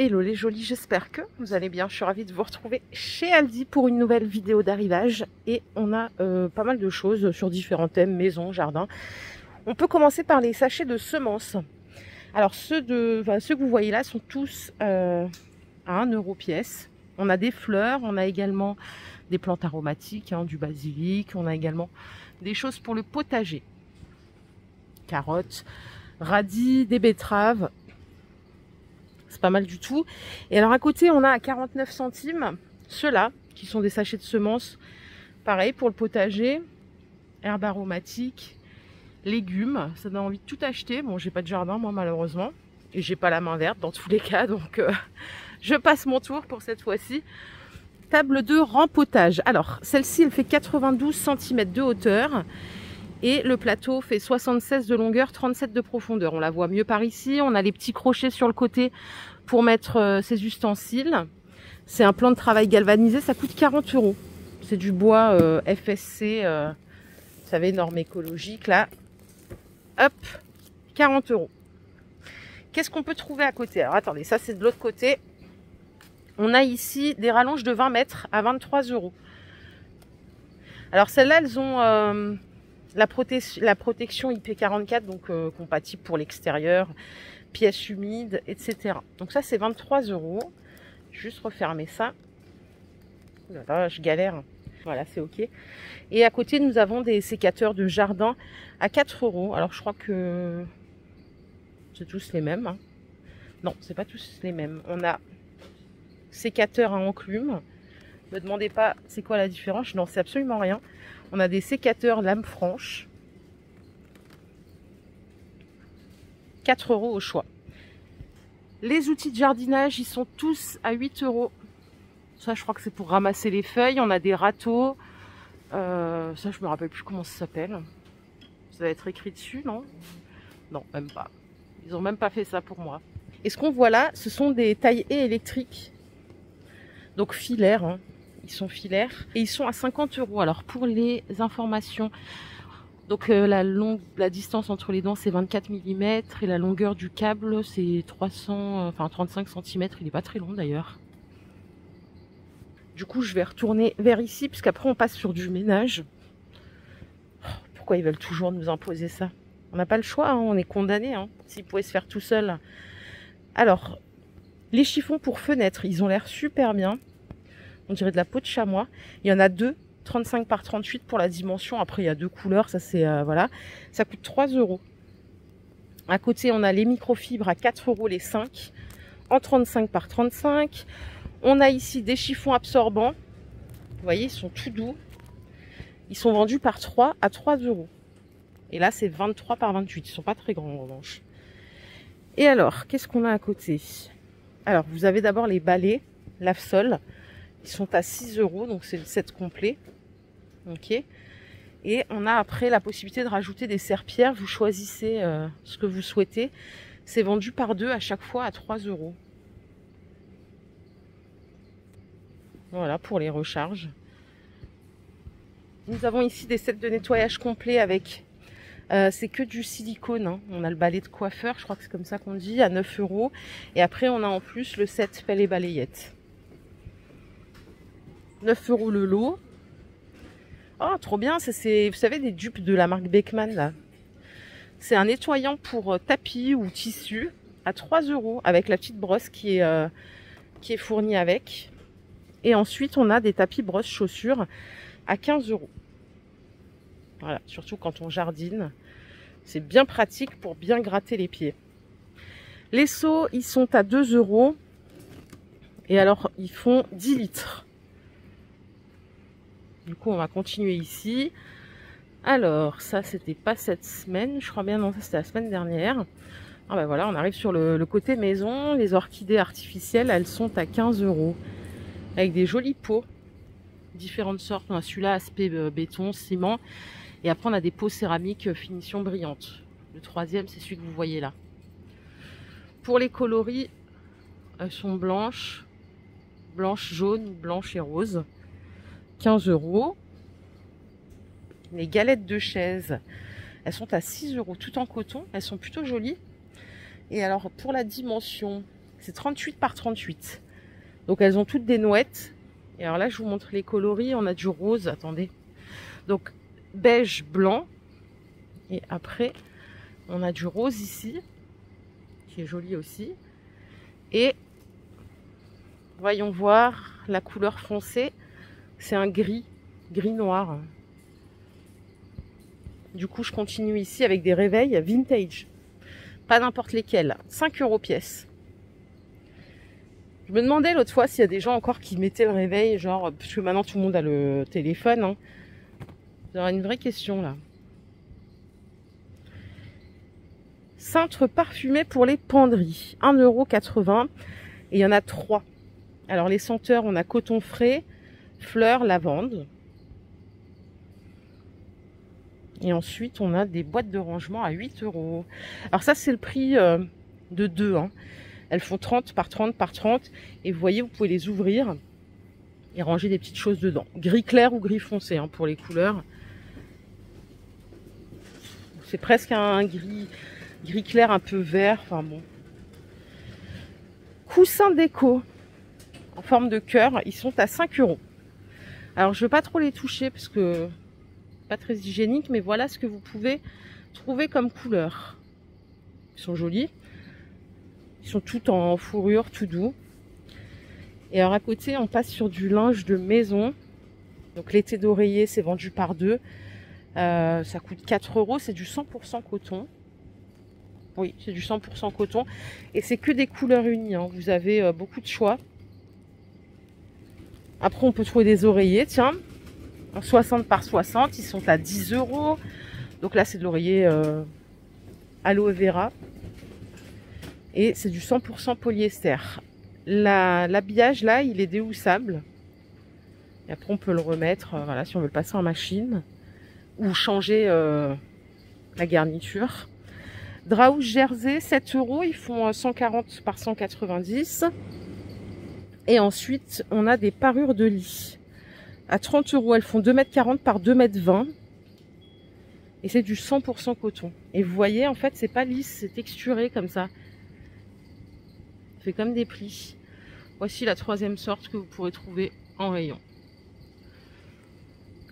Hello les jolis, j'espère que vous allez bien. Je suis ravie de vous retrouver chez Aldi pour une nouvelle vidéo d'arrivage. Et on a pas mal de choses sur différents thèmes, maison, jardin. On peut commencer par les sachets de semences. Alors ceux que vous voyez là sont tous à 1 € pièce. On a des fleurs, on a également des plantes aromatiques, du basilic. On a également des choses pour le potager. Carottes, radis, des betteraves. C'est pas mal du tout. Et alors à côté, on a à 49 centimes ceux-là, qui sont des sachets de semences. Pareil pour le potager, herbes aromatiques, légumes. Ça donne envie de tout acheter. Bon, j'ai pas de jardin, moi, malheureusement. Et j'ai pas la main verte dans tous les cas. Donc, je passe mon tour pour cette fois-ci. Table de rempotage. Alors, celle-ci, elle fait 92 cm de hauteur. Et le plateau fait 76 de longueur, 37 de profondeur. On la voit mieux par ici. On a les petits crochets sur le côté pour mettre ses ustensiles. C'est un plan de travail galvanisé. Ça coûte 40 €. C'est du bois FSC, vous savez, norme écologique. Là, hop, 40 €. Qu'est-ce qu'on peut trouver à côté? Alors, attendez, ça, c'est de l'autre côté. On a ici des rallonges de 20 mètres à 23 €. Alors, celles-là, elles ont... la protection IP44, donc compatible pour l'extérieur, pièces humides, etc. Donc ça, c'est 23 €. Juste refermer ça. Là, je galère. Voilà, c'est OK. Et à côté, nous avons des sécateurs de jardin à 4 €. Alors, je crois que c'est tous les mêmes. Non, c'est pas tous les mêmes. On a sécateur à enclume. Ne me demandez pas c'est quoi la différence. Je n'en sais absolument rien. On a des sécateurs lame franche. 4 € au choix. Les outils de jardinage, ils sont tous à 8 €. Ça, je crois que c'est pour ramasser les feuilles. On a des râteaux. Ça, je me rappelle plus comment ça s'appelle. Ça va être écrit dessus, non? Non, même pas. Ils ont même pas fait ça pour moi. Et ce qu'on voit là, ce sont des taille-haies électriques. Donc filaires, Ils sont filaires et ils sont à 50 €. Alors pour les informations, donc la distance entre les dents c'est 24 mm et la longueur du câble c'est 35 cm. Il n'est pas très long d'ailleurs. Du coup je vais retourner vers ici puisqu'après on passe sur du ménage. Pourquoi ils veulent toujours nous imposer ça? On n'a pas le choix, on est condamné. S'ils pouvaient se faire tout seul. Alors les chiffons pour fenêtres, ils ont l'air super bien. On dirait de la peau de chamois. Il y en a deux, 35 par 38 pour la dimension. Après, il y a deux couleurs. Ça, c'est voilà. Ça coûte 3 €. À côté, on a les microfibres à 4 € les 5, en 35 par 35. On a ici des chiffons absorbants. Vous voyez, ils sont tout doux. Ils sont vendus par 3 à 3 €. Et là, c'est 23 par 28. Ils ne sont pas très grands en revanche. Et alors, qu'est-ce qu'on a à côté? Alors, vous avez d'abord les balais lave-sol. Ils sont à 6 €, donc c'est le set complet. Ok. Et on a après la possibilité de rajouter des serpillères. Vous choisissez ce que vous souhaitez. C'est vendu par 2 à chaque fois à 3 €. Voilà pour les recharges. Nous avons ici des sets de nettoyage complet avec... c'est que du silicone. On a le balai de coiffeur, je crois que c'est comme ça qu'on dit, à 9 €. Et après, on a en plus le set pelle et balayette. 9 € le lot. Oh, trop bien. C'est, vous savez, des dupes de la marque Beckman, là. C'est un nettoyant pour tapis ou tissu à 3 € avec la petite brosse qui est fournie avec. Et ensuite, on a des tapis brosse chaussures à 15 €. Voilà, surtout quand on jardine. C'est bien pratique pour bien gratter les pieds. Les seaux, ils sont à 2 €. Et alors, ils font 10 litres. Du coup, on va continuer ici. Alors, ça, c'était pas cette semaine. Je crois bien, non, ça, c'était la semaine dernière. Ah ben voilà, on arrive sur le côté maison. Les orchidées artificielles, elles sont à 15 €. Avec des jolis pots. Différentes sortes. On a celui-là, aspect béton, ciment. Et après, on a des pots céramiques finition brillante. Le troisième, c'est celui que vous voyez là. Pour les coloris, elles sont blanches. Blanche, jaune, blanche et rose. 15 €. Les galettes de chaise, elles sont à 6 € tout en coton. Elles sont plutôt jolies. Et alors pour la dimension, C'est 38 par 38. Donc elles ont toutes des nouettes. Et alors là, je vous montre les coloris. On a du rose, attendez. Donc beige, blanc. Et après, on a du rose ici, qui est joli aussi. Et voyons voir la couleur foncée. C'est un gris, gris noir. Du coup, je continue ici avec des réveils vintage. Pas n'importe lesquels. 5 € pièce. Je me demandais l'autre fois s'il y a des gens encore qui mettaient le réveil, genre, parce que maintenant tout le monde a le téléphone. Hein. J'aurais une vraie question là. Cintre parfumé pour les penderies. 1,80 €. Et il y en a 3. Alors les senteurs, on a coton frais, fleurs, lavande. Et ensuite, on a des boîtes de rangement à 8 €. Alors ça, c'est le prix de 2. Hein. Elles font 30 par 30 par 30. Et vous voyez, vous pouvez les ouvrir et ranger des petites choses dedans. Gris clair ou gris foncé hein, pour les couleurs. C'est presque un gris clair un peu vert. Enfin bon. Coussins déco en forme de cœur. Ils sont à 5 €. Alors, je ne veux pas trop les toucher parce que pas très hygiénique, mais voilà ce que vous pouvez trouver comme couleur. Ils sont jolis. Ils sont tout en fourrure, tout doux. Et alors à côté, on passe sur du linge de maison. Donc l'été d'oreiller, c'est vendu par 2. Ça coûte 4 €. C'est du 100% coton. Oui, c'est du 100% coton. Et c'est que des couleurs unies. Hein. Vous avez beaucoup de choix. Après, on peut trouver des oreillers, tiens. En 60 par 60, ils sont à 10 €. Donc là, c'est de l'oreiller aloe vera. Et c'est du 100% polyester. L'habillage, là, il est déhoussable. Et après, on peut le remettre, voilà, si on veut le passer en machine. Ou changer la garniture. Draouche jersey, 7 €. Ils font 140 par 190. Et ensuite, on a des parures de lit. À 30 €, elles font 2,40 m par 2,20 m. Et c'est du 100% coton. Et vous voyez, en fait, c'est pas lisse, c'est texturé comme ça. Ça fait comme des plis. Voici la 3e sorte que vous pourrez trouver en rayon.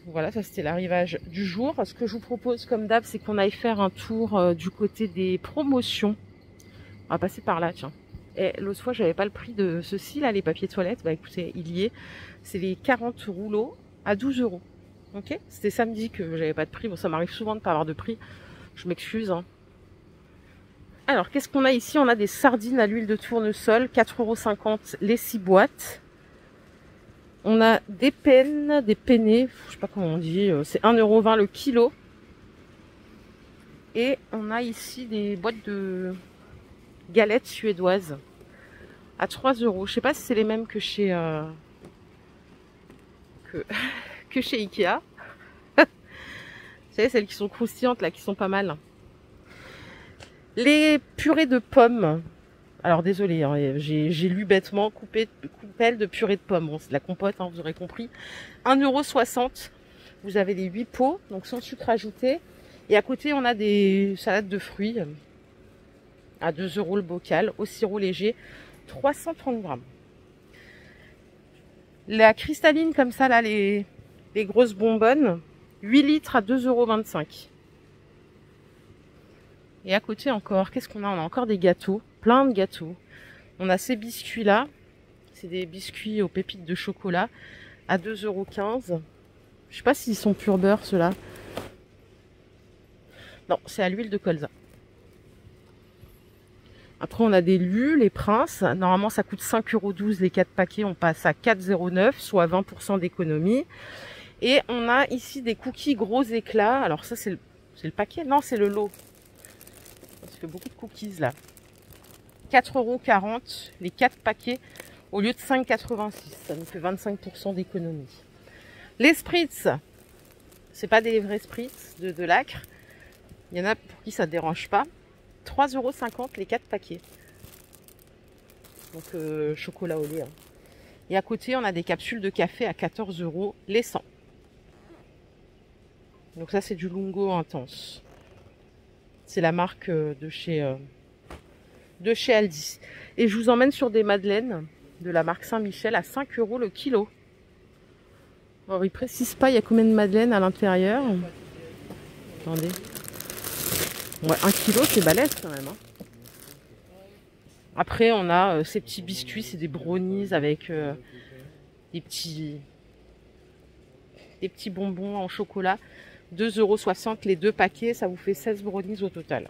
Voilà, ça c'était l'arrivage du jour. Ce que je vous propose, comme d'hab, c'est qu'on aille faire un tour du côté des promotions. On va passer par là, tiens. Et l'autre fois, j'avais pas le prix de ceci, là, les papiers toilettes. Bah écoutez, il y est. C'est les 40 rouleaux à 12 €. Ok, c'était samedi que j'avais pas de prix. Bon, ça m'arrive souvent de pas avoir de prix. Je m'excuse. Hein. Alors, qu'est-ce qu'on a ici? On a des sardines à l'huile de tournesol, 4,50 € les 6 boîtes. On a des pennes, des penne, je sais pas comment on dit, c'est 1,20 € le kilo. Et on a ici des boîtes de galettes suédoises à 3 €. Je sais pas si c'est les mêmes que chez que chez Ikea. Vous savez, celles qui sont croustillantes là, qui sont pas mal. Les purées de pommes. Alors désolé, hein, j'ai lu bêtement coupelle de purée de pommes. Bon, c'est de la compote, hein, vous aurez compris. 1,60 €. Vous avez les 8 pots, donc sans sucre ajouté. Et à côté, on a des salades de fruits à 2 € le bocal, au sirop léger, 330 grammes. La cristalline comme ça, là, les grosses bonbonnes, 8 litres à 2,25 €. Et à côté encore, qu'est-ce qu'on a? On a encore des gâteaux, plein de gâteaux. On a ces biscuits-là, c'est des biscuits aux pépites de chocolat, à 2,15 €. Je sais pas s'ils sont pur beurre, ceux-là. Non, c'est à l'huile de colza. Après, on a des lus, les princes. Normalement, ça coûte 5,12 € les 4 paquets. On passe à 4,09 €, soit 20% d'économie. Et on a ici des cookies gros éclats. Alors ça, c'est le paquet? Non, c'est le lot. Ça fait beaucoup de cookies, là. 4,40 € les 4 paquets au lieu de 5,86 €. Ça nous fait 25% d'économie. Les spritz, c'est pas des vrais spritz de l'acre. Il y en a pour qui ça ne dérange pas. 3,50 € les 4 paquets. Donc chocolat au lait. Hein. Et à côté, on a des capsules de café à 14 € les 100. Donc ça, c'est du Lungo intense. C'est la marque de chez de chez Aldi. Et je vous emmène sur des madeleines de la marque Saint-Michel à 5 € le kilo. Alors, ils précisent pas il y a combien de madeleines à l'intérieur. Attendez. Ouais, 1 kilo, c'est balèze quand même. Hein. Après, on a ces petits biscuits, c'est des brownies avec des petits bonbons en chocolat. 2,60 € les 2 paquets, ça vous fait 16 brownies au total.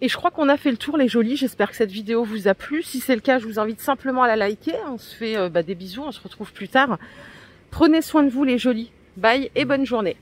Et je crois qu'on a fait le tour les jolis, j'espère que cette vidéo vous a plu. Si c'est le cas, je vous invite simplement à la liker. On se fait des bisous, on se retrouve plus tard. Prenez soin de vous les jolis. Bye et bonne journée.